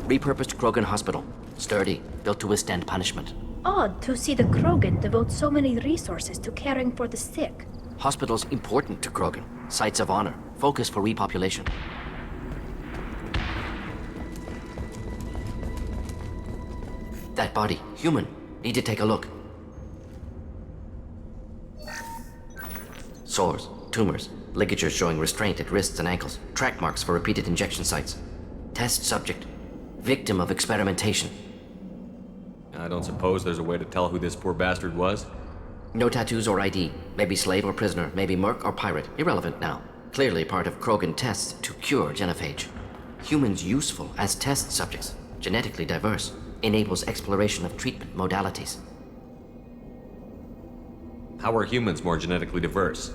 Repurposed Krogan hospital. Sturdy, built to withstand punishment. Odd to see the Krogan devote so many resources to caring for the sick. Hospitals important to Krogan. Sites of honor. Focus for repopulation. That body, human. Need to take a look. Sores, tumors, ligatures showing restraint at wrists and ankles, track marks for repeated injection sites. Test subject. Victim of experimentation. I don't suppose there's a way to tell who this poor bastard was? No tattoos or ID. Maybe slave or prisoner, maybe merc or pirate. Irrelevant now. Clearly part of Krogan tests to cure genophage. Humans useful as test subjects. Genetically diverse. Enables exploration of treatment modalities. How are humans more genetically diverse?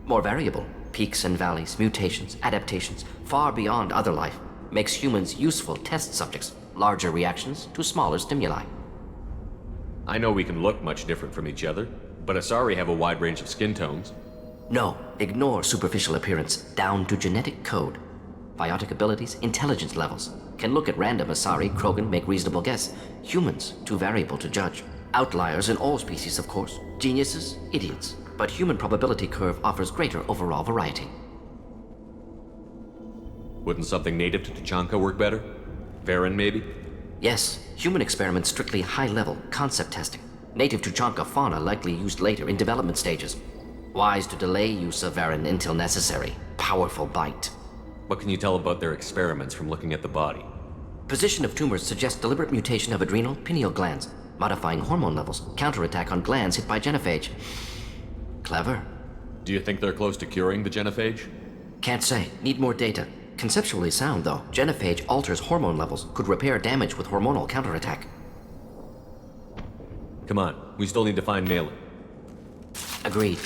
More variable. Peaks and valleys, mutations, adaptations, far beyond other life. Makes humans useful test subjects. Larger reactions to smaller stimuli. I know we can look much different from each other, but Asari have a wide range of skin tones. No, ignore superficial appearance, down to genetic code. Biotic abilities, intelligence levels. Can look at random Asari, Krogan, make reasonable guess. Humans, too variable to judge. Outliers in all species, of course. Geniuses, idiots. But human probability curve offers greater overall variety. Wouldn't something native to Tuchanka work better? Varen, maybe? Yes, human experiments strictly high-level, concept testing. Native Tuchanka fauna likely used later in development stages. Wise to delay use of Varen until necessary. Powerful bite. What can you tell about their experiments from looking at the body? Position of tumors suggests deliberate mutation of adrenal, pineal glands, modifying hormone levels, counterattack on glands hit by genophage. Clever. Do you think they're close to curing the genophage? Can't say. Need more data. Conceptually sound, though. Genophage alters hormone levels, could repair damage with hormonal counterattack. Come on, we still need to find Malin. Agreed.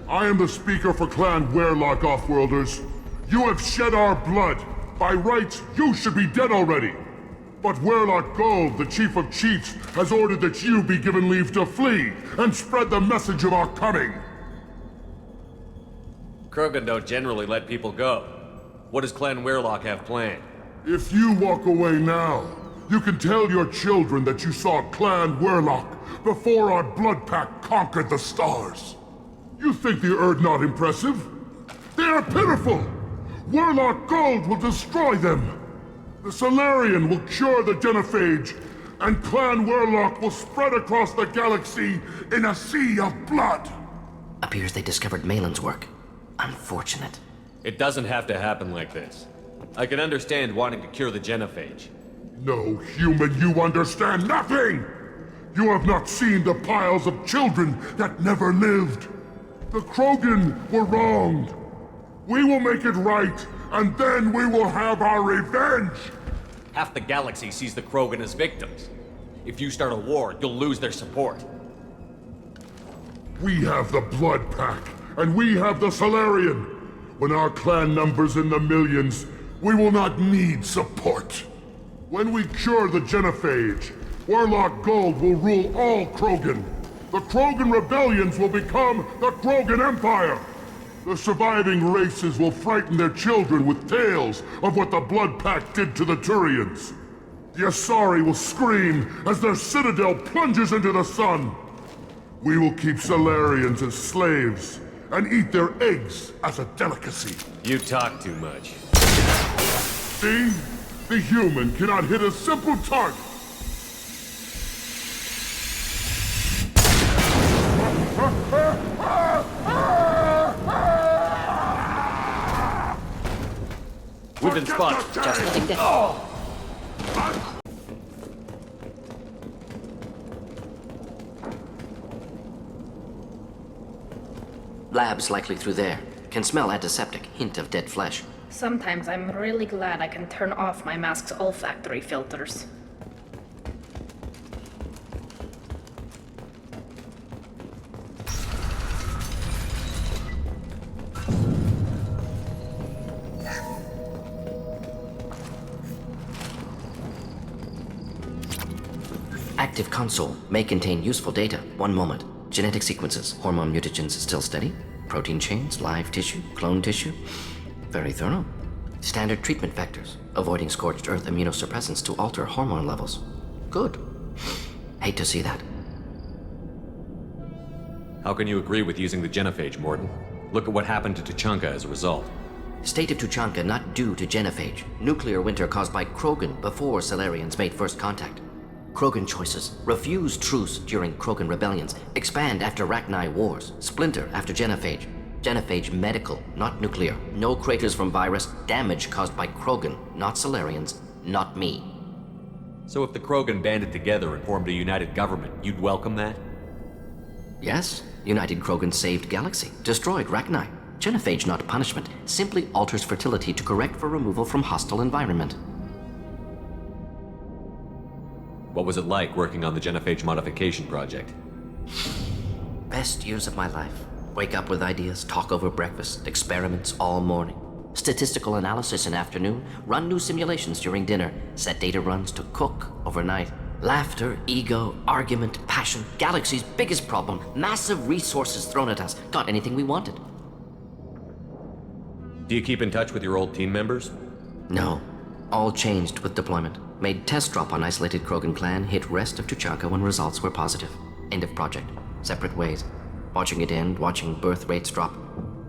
I am the speaker for Clan Werlock, Offworlders. You have shed our blood. By rights, you should be dead already. But Werlock Gold, the Chief of Chiefs, has ordered that you be given leave to flee and spread the message of our coming. Krogan don't generally let people go. What does Clan Werlock have planned? If you walk away now, you can tell your children that you saw Clan Werlock before our blood pact conquered the stars. You think the Erd not impressive? They are pitiful! Werlock Gold will destroy them! The Solarian will cure the genophage, and Clan Werlock will spread across the galaxy in a sea of blood! Appears they discovered Malin's work. Unfortunate. It doesn't have to happen like this. I can understand wanting to cure the genophage. No, human, you understand nothing! You have not seen the piles of children that never lived. The Krogan were wronged. We will make it right, and then we will have our revenge! Half the galaxy sees the Krogan as victims. If you start a war, you'll lose their support. We have the Blood Pack, and we have the Solarian. When our clan numbers in the millions, we will not need support. When we cure the genophage, Werlock Gold will rule all Krogan. The Krogan rebellions will become the Krogan Empire. The surviving races will frighten their children with tales of what the Blood Pact did to the Turians. The Asari will scream as their citadel plunges into the sun. We will keep Solarians as slaves and eat their eggs as a delicacy. You talk too much. See? The human cannot hit a simple target. We've been spotted. Just like that. Lab's likely through there. Can smell antiseptic, hint of dead flesh. Sometimes I'm really glad I can turn off my mask's olfactory filters. active console may contain useful data. One moment. Genetic sequences, hormone mutagens still steady. Protein chains, live tissue, clone tissue. Very thorough. Standard treatment vectors, avoiding scorched earth immunosuppressants to alter hormone levels. Good. Hate to see that. How can you agree with using the genophage, Mordin? Look at what happened to Tuchanka as a result. State of Tuchanka not due to genophage. Nuclear winter caused by Krogan before Salarians made first contact. Krogan choices. Refuse truce during Krogan rebellions. Expand after Rachni wars. Splinter after genophage. Genophage medical, not nuclear. No craters from virus. Damage caused by Krogan, not Salarians, not me. So if the Krogan banded together and formed a united government, you'd welcome that? Yes, United Krogan saved Galaxy, destroyed Rachni. Genophage not punishment, simply alters fertility to correct for removal from hostile environment. What was it like working on the genophage modification project? Best years of my life. Wake up with ideas, talk over breakfast, experiments all morning. Statistical analysis in afternoon, run new simulations during dinner, set data runs to cook overnight. Laughter, ego, argument, passion, Galaxy's biggest problem, massive resources thrown at us. Got anything we wanted. Do you keep in touch with your old team members? No. All changed with deployment. Made test drop on isolated Krogan clan, hit rest of Tuchanka when results were positive. End of project. Separate ways. Watching it end, watching birth rates drop.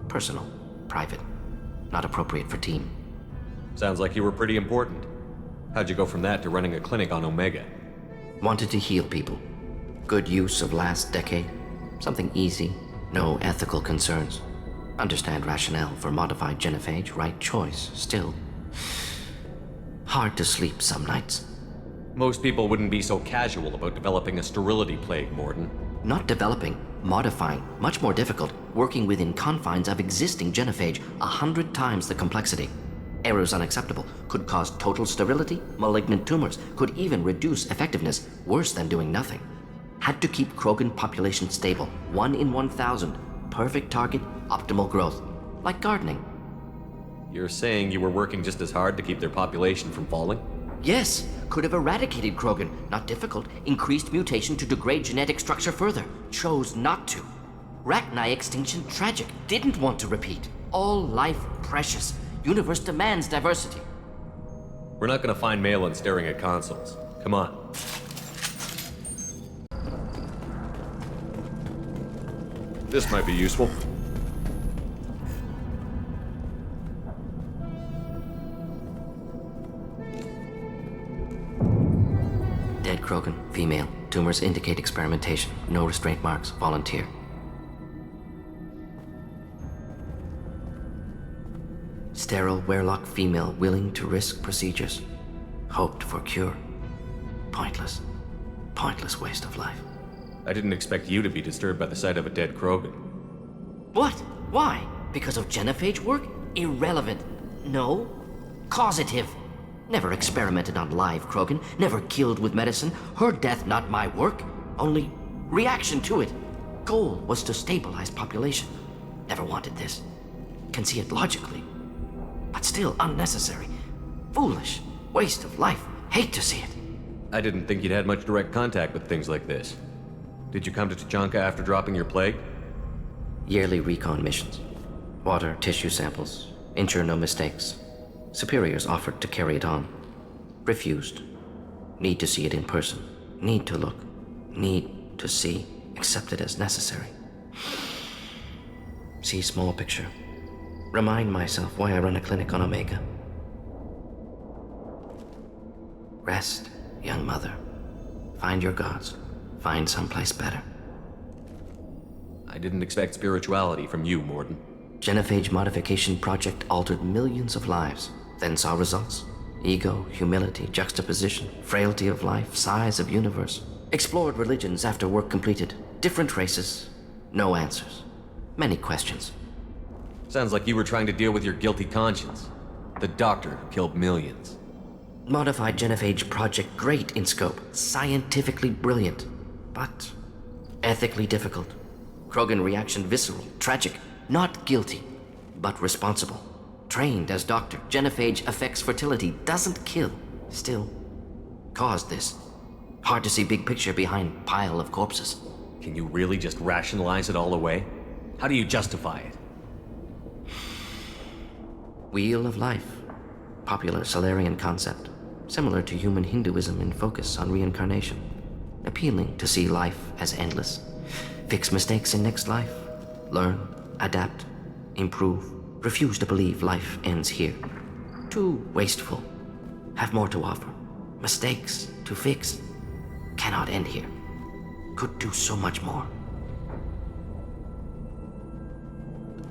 Personal. Private. Not appropriate for team. Sounds like you were pretty important. How'd you go from that to running a clinic on Omega? Wanted to heal people. Good use of last decade. Something easy. No ethical concerns. Understand rationale for modified genophage, right choice, still. Hard to sleep some nights. Most people wouldn't be so casual about developing a sterility plague, Mordin. Not developing, modifying, much more difficult, working within confines of existing genophage, 100 times the complexity. Errors unacceptable, could cause total sterility, malignant tumors, could even reduce effectiveness, worse than doing nothing. Had to keep Krogan population stable, 1 in 1,000, perfect target, optimal growth, like gardening. You're saying you were working just as hard to keep their population from falling? Yes, could have eradicated Krogan, not difficult, increased mutation to degrade genetic structure further, chose not to. Rachni extinction tragic, didn't want to repeat. All life precious, universe demands diversity. We're not gonna find Malin staring at consoles. Come on. This might be useful. Dead Krogan, female. Tumors indicate experimentation. No restraint marks. Volunteer. Sterile Werelock female willing to risk procedures. Hoped for cure. Pointless. Pointless waste of life. I didn't expect you to be disturbed by the sight of a dead Krogan. What? Why? Because of genophage work? Irrelevant. No. Causative. Never experimented on live Krogan, never killed with medicine. Her death not my work, only reaction to it. Goal was to stabilize population. Never wanted this. Can see it logically. But still unnecessary. Foolish. Waste of life. Hate to see it. I didn't think you'd had much direct contact with things like this. Did you come to Tuchanka after dropping your plague? Yearly recon missions. Water, tissue samples. Ensure no mistakes. Superiors offered to carry it on. Refused. Need to see it in person. Need to look. Need to see. Accepted as necessary. See small picture. Remind myself why I run a clinic on Omega. Rest, young mother. Find your gods. Find someplace better. I didn't expect spirituality from you, Mordin. Genophage modification project altered millions of lives, then saw results. Ego, humility, juxtaposition, frailty of life, size of universe. Explored religions after work completed. Different races. No answers. Many questions. Sounds like you were trying to deal with your guilty conscience. The doctor who killed millions. Modified genophage project great in scope. Scientifically brilliant. But ethically difficult. Krogan reaction visceral, tragic. Not guilty, but responsible. Trained as doctor, genophage affects fertility, doesn't kill. Still, caused this. Hard to see big picture behind pile of corpses. Can you really just rationalize it all away? How do you justify it? Wheel of life. Popular Solarian concept. Similar to human Hinduism in focus on reincarnation. Appealing to see life as endless. Fix mistakes in next life. Learn, adapt, improve. Refuse to believe life ends here. Too wasteful. Have more to offer. Mistakes to fix. Cannot end here. Could do so much more.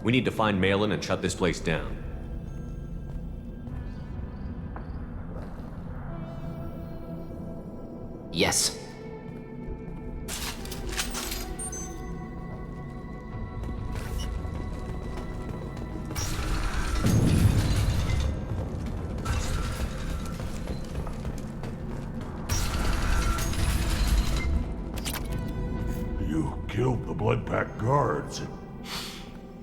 We need to find Malin and shut this place down. Yes. You killed the Blood Pack guards.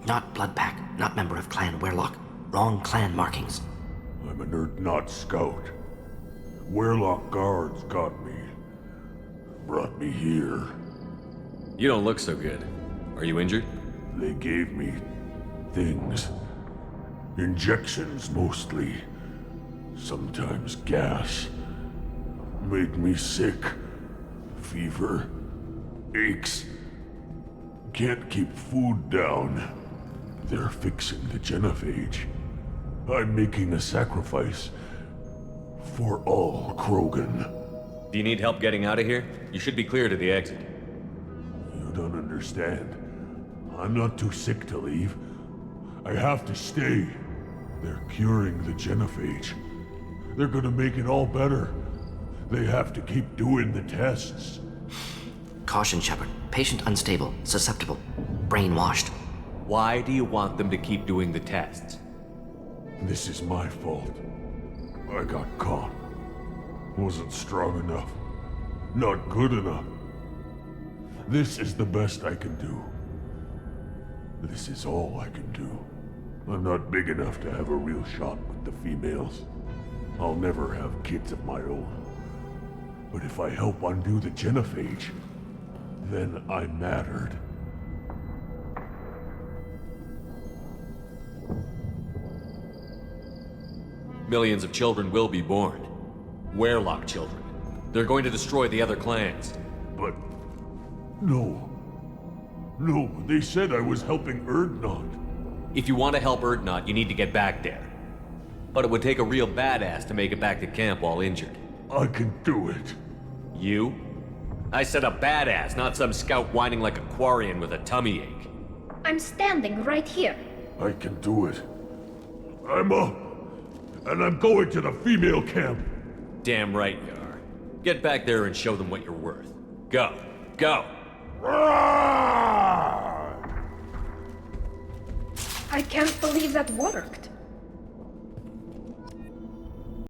Not Blood Pack, not member of Clan Werlock. Wrong clan markings. I'm a nerd not scout. Werlock guards got me. Brought me here. You don't look so good. Are you injured? They gave me things. Injections mostly. Sometimes gas. Made me sick. Fever. Aches. Can't keep food down. They're fixing the genophage. I'm making a sacrifice. For all Krogan. Do you need help getting out of here? You should be clear to the exit. You don't understand. I'm not too sick to leave. I have to stay. They're curing the genophage. They're gonna make it all better. They have to keep doing the tests. Caution, Shepard. Patient unstable, susceptible, brainwashed. Why do you want them to keep doing the tests? This is my fault. I got caught. Wasn't strong enough. Not good enough. This is the best I can do. This is all I can do. I'm not big enough to have a real shot with the females. I'll never have kids of my own. But if I help undo the genophage, then I mattered. Millions of children will be born. Werlock children. They're going to destroy the other clans. But... no. No, they said I was helping Erdnot. If you want to help Erdnot, you need to get back there. But it would take a real badass to make it back to camp while injured. I can do it. You? I said a badass, not some scout whining like a Quarian with a tummy ache. I'm standing right here. I can do it. I'm up. And I'm going to the female camp. Damn right you are. Get back there and show them what you're worth. Go. Go! I can't believe that worked.